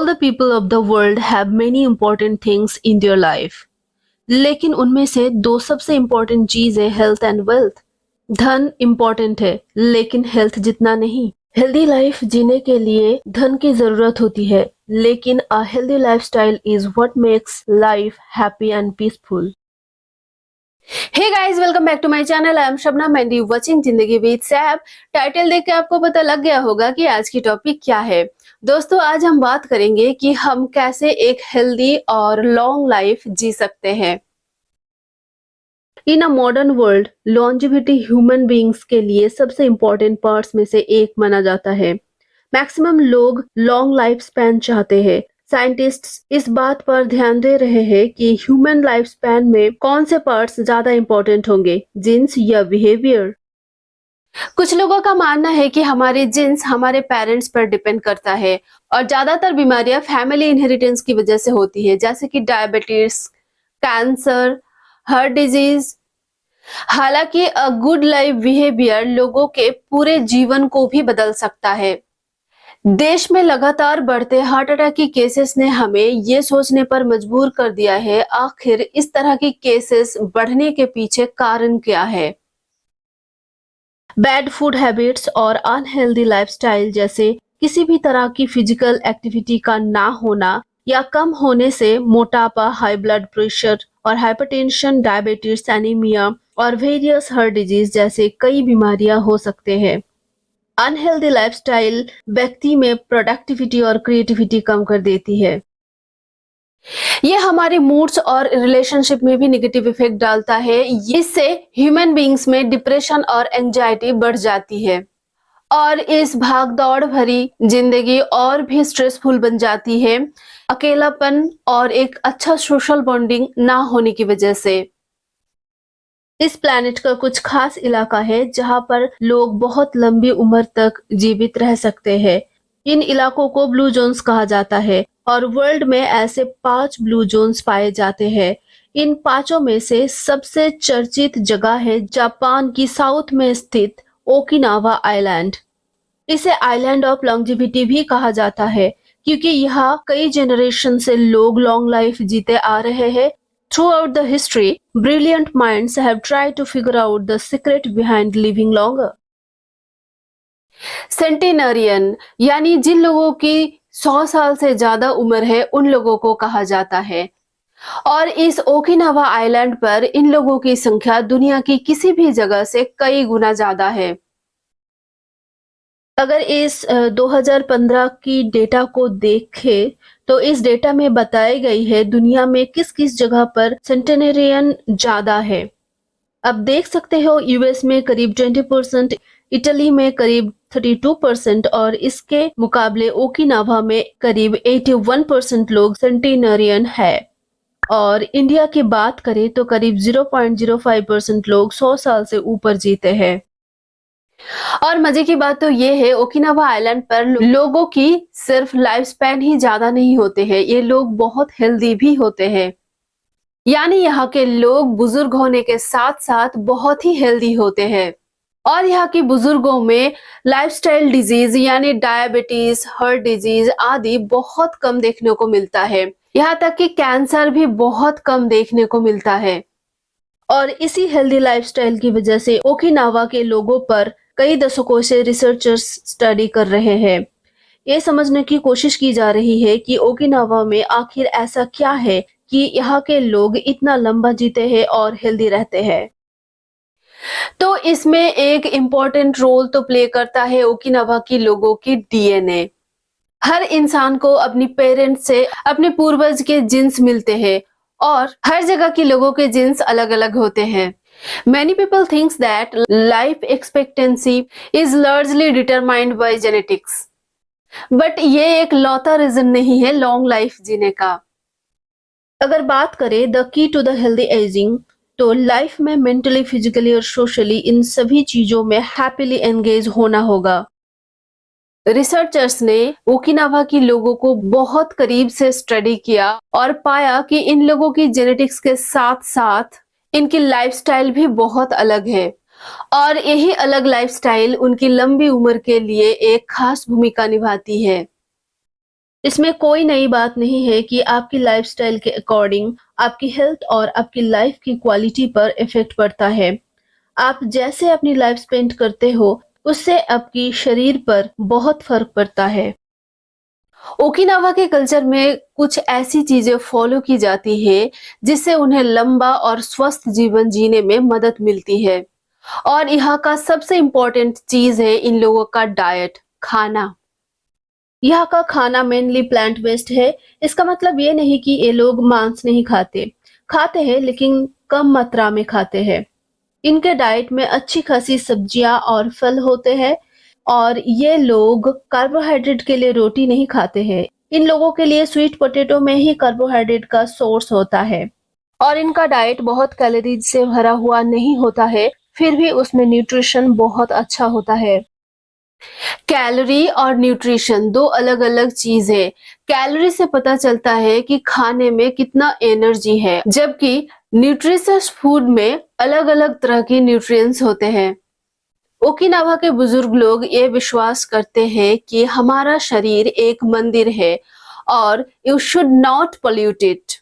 The people of the world have many important things in their life, लेकिन उनमें से दो सबसे इंपॉर्टेंट चीज है हेल्थ एंड वेल्थ। धन इंपॉर्टेंट है लेकिन हेल्थ जितना नहीं। हेल्दी लाइफ जीने के लिए धन की जरूरत होती है, लेकिन a healthy lifestyle is what makes life happy and peaceful. Hey guys, welcome back to my channel. I am Shabnam and you watching Zindagi with सैब। टाइटल देख के आपको पता लग गया होगा कि आज की टॉपिक क्या है। दोस्तों, आज हम बात करेंगे कि हम कैसे एक हेल्दी और लॉन्ग लाइफ जी सकते हैं। In a modern world, longevity human beings के लिए सबसे इंपॉर्टेंट पार्ट्स में से एक माना जाता है। मैक्सिमम लोग लॉन्ग लाइफ स्पैन चाहते हैं। साइंटिस्ट्स इस बात पर ध्यान दे रहे हैं कि ह्यूमन लाइफ स्पैन में कौन से पार्ट्स ज्यादा इंपॉर्टेंट होंगे, जीन्स या बिहेवियर। कुछ लोगों का मानना है कि हमारे जीन्स हमारे पेरेंट्स पर डिपेंड करता है और ज्यादातर बीमारियां फैमिली इनहेरिटेंस की वजह से होती है, जैसे कि डायबिटीज, कैंसर, हार्ट डिजीज। हालांकि अ गुड लाइफ बिहेवियर लोगों के पूरे जीवन को भी बदल सकता है। देश में लगातार बढ़ते हार्ट अटैक की केसेस ने हमें ये सोचने पर मजबूर कर दिया है, आखिर इस तरह की केसेस बढ़ने के पीछे कारण क्या है। बैड फूड हैबिट्स और अनहेल्दी लाइफस्टाइल जैसे किसी भी तरह की फिजिकल एक्टिविटी का ना होना या कम होने से मोटापा, हाई ब्लड प्रेशर और हाइपरटेंशन, डायबिटीज, एनीमिया और वेरियस हार्ट डिजीज जैसे कई बीमारियां हो सकते हैं। अनहेल्दी लाइफस्टाइल व्यक्ति में प्रोडक्टिविटी और क्रिएटिविटी कम कर देती है। ये हमारे मूड्स और रिलेशनशिप में भी नेगेटिव इफेक्ट डालता है। इससे ह्यूमन बीइंग्स में डिप्रेशन और एंजाइटी बढ़ जाती है और इस भाग दौड़ भरी जिंदगी और भी स्ट्रेसफुल बन जाती है, अकेलापन और एक अच्छा सोशल बॉन्डिंग ना होने की वजह से। इस प्लैनेट का कुछ खास इलाका है जहां पर लोग बहुत लंबी उम्र तक जीवित रह सकते हैं। इन इलाकों को ब्लू जोन्स कहा जाता है और वर्ल्ड में ऐसे 5 ब्लू जोन्स पाए जाते हैं। इन पांचों में से सबसे चर्चित जगह है जापान की साउथ में स्थित ओकिनावा आइलैंड। इसे आइलैंड ऑफ लॉन्जिविटी भी कहा जाता है क्योंकि यहाँ कई जनरेशन से लोग लॉन्ग लाइफ जीते आ रहे हैं। Throughout the history, brilliant minds have tried to figure out the secret behind living longer. सेंटेनरियन यानी जिन लोगों की 100 साल से ज्यादा उम्र है, उन लोगों को कहा जाता है और इस ओकिनावा आइलैंड पर इन लोगों की संख्या दुनिया की किसी भी जगह से कई गुना ज्यादा है। अगर इस 2015 की डेटा को देखें तो इस डेटा में बताई गई है दुनिया में किस किस जगह पर सेंटेनरियन ज्यादा है। अब देख सकते हो यूएस में करीब 20%, इटली में करीब 32% और इसके मुकाबले ओकिनावा में करीब 81% लोग सेंटेनरियन है। और इंडिया की बात करें तो करीब 0.05% लोग 100 साल से ऊपर जीते हैं। और मजे की बात तो ये है, ओकिनावा आइलैंड पर लोगों की सिर्फ लाइफ स्पैन ही ज्यादा नहीं होते हैं, ये लोग बहुत हेल्दी भी होते हैं। यानी यहाँ के लोग बुजुर्ग होने के साथ साथ बहुत ही हेल्दी होते हैं और यहाँ के बुजुर्गों में लाइफस्टाइल डिजीज यानी डायबिटीज, हार्ट डिजीज आदि बहुत कम देखने को मिलता है। यहाँ तक कि कैंसर भी बहुत कम देखने को मिलता है। और इसी हेल्दी लाइफस्टाइल की वजह से ओकिनावा के लोगों पर कई दशकों से रिसर्चर्स स्टडी कर रहे हैं। ये समझने की कोशिश की जा रही है कि ओकिनावा में आखिर ऐसा क्या है कि यहाँ के लोग इतना लंबा जीते हैं और हेल्दी रहते हैं। तो इसमें एक इम्पोर्टेंट रोल तो प्ले करता है ओकिनावा की लोगों की डीएनए। हर इंसान को अपनी पेरेंट्स से अपने पूर्वज के जीन्स मिलते हैं और हर जगह के लोगों के जीन्स अलग अलग होते हैं। Many people think that life expectancy is largely determined by genetics. But ये एक लौता रीजन नहीं है लॉन्ग लाइफ जीने का। अगर बात करें the key to the healthy ageing, तो लाइफ में मेंटली, फिजिकली और सोशली इन सभी चीजों में हैप्पीली एंगेज होना होगा। रिसर्चर्स ने ओकिनावा की लोगों को बहुत करीब से स्टडी किया और पाया कि इन लोगों की जेनेटिक्स के साथ साथ इनकी लाइफस्टाइल भी बहुत अलग है और यही अलग लाइफस्टाइल उनकी लंबी उम्र के लिए एक खास भूमिका निभाती है। इसमें कोई नई बात नहीं है कि आपकी लाइफ़स्टाइल के अकॉर्डिंग आपकी हेल्थ और आपकी लाइफ़ की क्वालिटी पर इफ़ेक्ट पड़ता है। आप जैसे अपनी लाइफ़ स्पेंड करते हो, उससे आपकी शरीर पर बहुत फ़र्क पड़ता है। ओकिनावा के कल्चर में कुछ ऐसी चीजें फॉलो की जाती है जिससे उन्हें लंबा और स्वस्थ जीवन जीने में मदद मिलती है। और यहाँ का सबसे इम्पोर्टेंट चीज है इन लोगों का डाइट, खाना। यहाँ का खाना मेनली प्लांट बेस्ड है। इसका मतलब ये नहीं कि ये लोग मांस नहीं खाते, खाते हैं लेकिन कम मात्रा में खाते हैं। इनके डाइट में अच्छी खासी सब्जियां और फल होते हैं और ये लोग कार्बोहाइड्रेट के लिए रोटी नहीं खाते हैं। इन लोगों के लिए स्वीट पोटैटो में ही कार्बोहाइड्रेट का सोर्स होता है और इनका डाइट बहुत कैलोरीज से भरा हुआ नहीं होता है, फिर भी उसमें न्यूट्रिशन बहुत अच्छा होता है। कैलोरी और न्यूट्रिशन दो अलग-अलग चीज है। कैलोरी से पता चलता है कि खाने में कितना एनर्जी है, जबकि न्यूट्रिशियस फूड में अलग-अलग तरह के न्यूट्रिएंट्स होते हैं। ओकिनावा के बुजुर्ग लोग ये विश्वास करते हैं कि हमारा शरीर एक मंदिर है और you should not pollute it.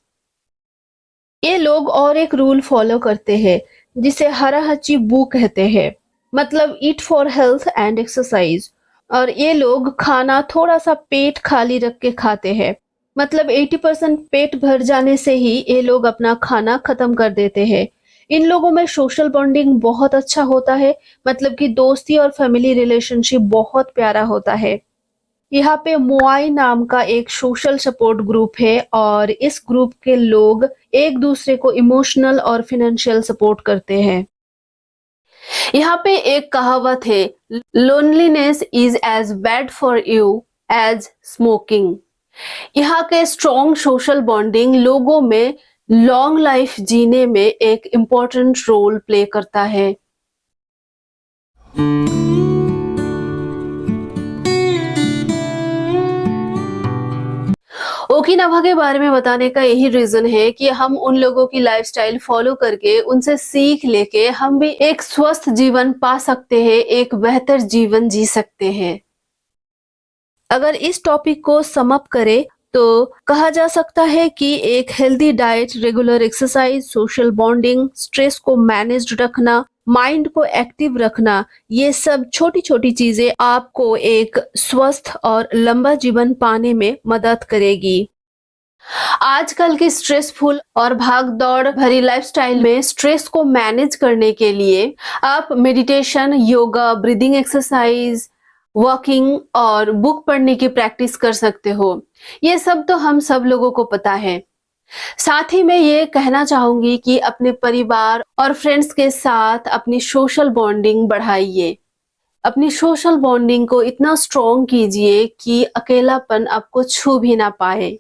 ये लोग और एक रूल फॉलो करते हैं जिसे हराहची बू कहते हैं, मतलब eat for health and exercise. और ये लोग खाना थोड़ा सा पेट खाली रख के खाते हैं, मतलब 80% पेट भर जाने से ही ये लोग अपना खाना खत्म कर देते हैं। इन लोगों में सोशल बॉन्डिंग बहुत अच्छा होता है, मतलब कि दोस्ती और फैमिली रिलेशनशिप बहुत प्यारा होता है। यहाँ पे मोआई नाम का एक सोशल सपोर्ट ग्रुप है और इस ग्रुप के लोग एक दूसरे को इमोशनल और फाइनेंशियल सपोर्ट करते हैं। यहाँ पे एक कहावत है, loneliness is as bad for you as smoking. यहाँ के स्ट्रॉन्ग सोशल बॉन्डिंग लोगों में लॉन्ग लाइफ जीने में एक इम्पोर्टेंट रोल प्ले करता है। ओकिनावा के बारे में बताने का यही रीजन है कि हम उन लोगों की लाइफस्टाइल फॉलो करके उनसे सीख लेके हम भी एक स्वस्थ जीवन पा सकते हैं, एक बेहतर जीवन जी सकते हैं। अगर इस टॉपिक को सम अप करें तो कहा जा सकता है कि एक healthy diet, regular exercise, social bonding, stress को मैनेज्ड रखना, माइंड को एक्टिव रखना, ये सब छोटी छोटी चीजें आपको एक स्वस्थ और लंबा जीवन पाने में मदद करेगी। आजकल की स्ट्रेसफुल और भाग दौड़ भरी लाइफस्टाइल में स्ट्रेस को मैनेज करने के लिए आप meditation, yoga, breathing exercise, walking और बुक पढ़ने की प्रैक्टिस कर सकते हो। ये सब तो हम सब लोगों को पता है। साथ ही मैं ये कहना चाहूंगी कि अपने परिवार और फ्रेंड्स के साथ अपनी सोशल बॉन्डिंग बढ़ाइए। अपनी सोशल बॉन्डिंग को इतना स्ट्रॉन्ग कीजिए कि अकेलापन आपको छू भी ना पाए।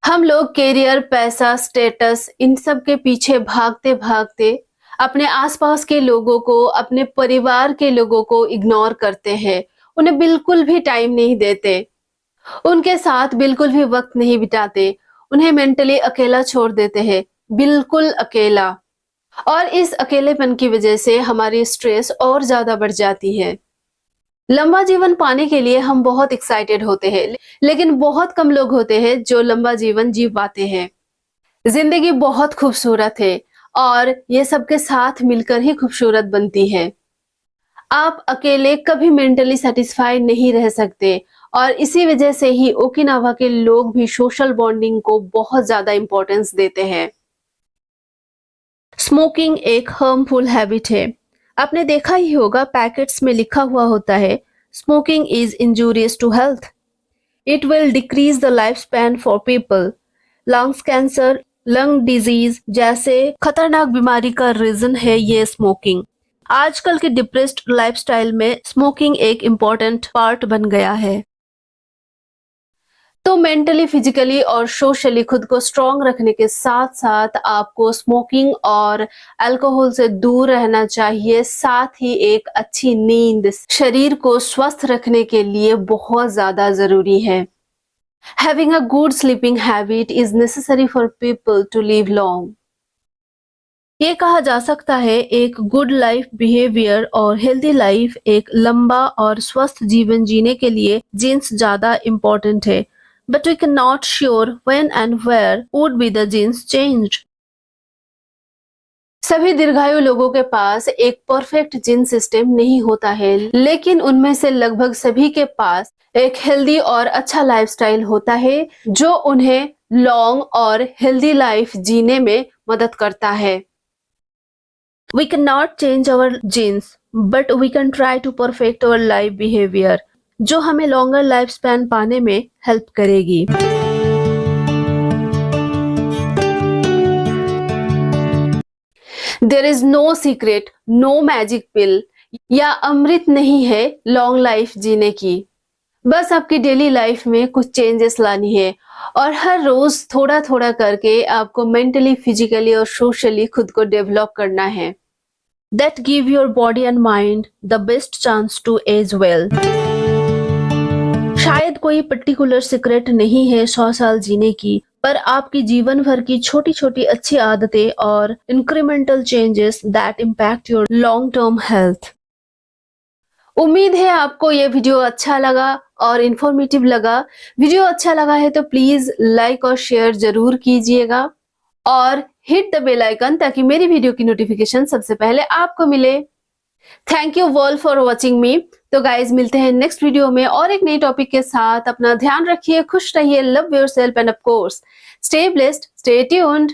हम लोग कैरियर, पैसा, स्टेटस, इन सब के पीछे भागते भागते अपने आसपास के लोगों को, अपने परिवार के लोगों को इग्नोर करते हैं। उन्हें बिल्कुल भी टाइम नहीं देते, उनके साथ बिल्कुल भी वक्त नहीं बिताते, उन्हें मेंटली अकेला छोड़ देते हैं, बिल्कुल अकेला। और इस अकेलेपन की वजह से हमारी स्ट्रेस और ज्यादा बढ़ जाती है। लंबा जीवन पाने के लिए हम बहुत एक्साइटेड होते हैं, लेकिन बहुत कम लोग होते हैं जो लंबा जीवन जी पाते हैं। जिंदगी बहुत खूबसूरत है और ये सबके साथ मिलकर ही खूबसूरत बनती है। आप अकेले कभी मेंटली सेटिस्फाइड नहीं रह सकते और इसी वजह से ही ओकिनावा के लोग भी सोशल बॉन्डिंग को बहुत ज्यादा इंपॉर्टेंस देते हैं। स्मोकिंग एक हार्मफुल हैबिट है। आपने देखा ही होगा, पैकेट्स में लिखा हुआ होता है, smoking is injurious to health, it will decrease the life span for people. Lungs cancer, lung disease जैसे खतरनाक बीमारी का रीजन है ये स्मोकिंग। आजकल के डिप्रेस्ड लाइफस्टाइल में स्मोकिंग एक इम्पोर्टेंट पार्ट बन गया है। तो मेंटली, फिजिकली और सोशली खुद को स्ट्रॉन्ग रखने के साथ साथ आपको स्मोकिंग और अल्कोहल से दूर रहना चाहिए। साथ ही एक अच्छी नींद शरीर को स्वस्थ रखने के लिए बहुत ज्यादा जरूरी है। Having a good sleeping habit is necessary for people to live long. ये कहा जा सकता है एक गुड लाइफ बिहेवियर और हेल्दी लाइफ, एक लंबा और स्वस्थ जीवन जीने के लिए जीन्स ज्यादा इम्पोर्टेंट है। but we cannot sure when and where would be the genes changed. सभी दीर्घायु लोगों के पास एक परफेक्ट जीन सिस्टम नहीं होता है, लेकिन उनमें से लगभग सभी के पास एक हेल्दी और अच्छा लाइफस्टाइल होता है जो उन्हें लॉन्ग और हेल्दी लाइफ जीने में मदद करता है। We cannot change our genes, but we can try to perfect our life behavior, जो हमें लॉन्गर लाइफ स्पैन पाने में हेल्प करेगी। There is no secret, no magic pill, या अमृत नहीं है लॉन्ग लाइफ जीने की। बस आपकी डेली लाइफ में कुछ चेंजेस लानी है और हर रोज थोड़ा थोड़ा करके आपको मेंटली, फिजिकली और सोशली खुद को डेवलप करना है। That give your body and mind the best chance to age well. शायद कोई पर्टिकुलर सीक्रेट नहीं है 100 साल जीने की, पर आपकी जीवन भर की छोटी छोटी अच्छी आदतें और incremental changes that impact your long term health. उम्मीद है आपको ये वीडियो अच्छा लगा और इन्फॉर्मेटिव लगा। वीडियो अच्छा लगा है तो प्लीज लाइक और शेयर जरूर कीजिएगा और हिट द बेल आइकन ताकि मेरी वीडियो की नोटिफिकेशन सबसे पहले आपको मिले। Thank you all for watching मी। तो गाइज मिलते हैं नेक्स्ट वीडियो में और एक नई टॉपिक के साथ। अपना ध्यान रखिए, खुश रहिए, love yourself end of course stay blessed, stay tuned.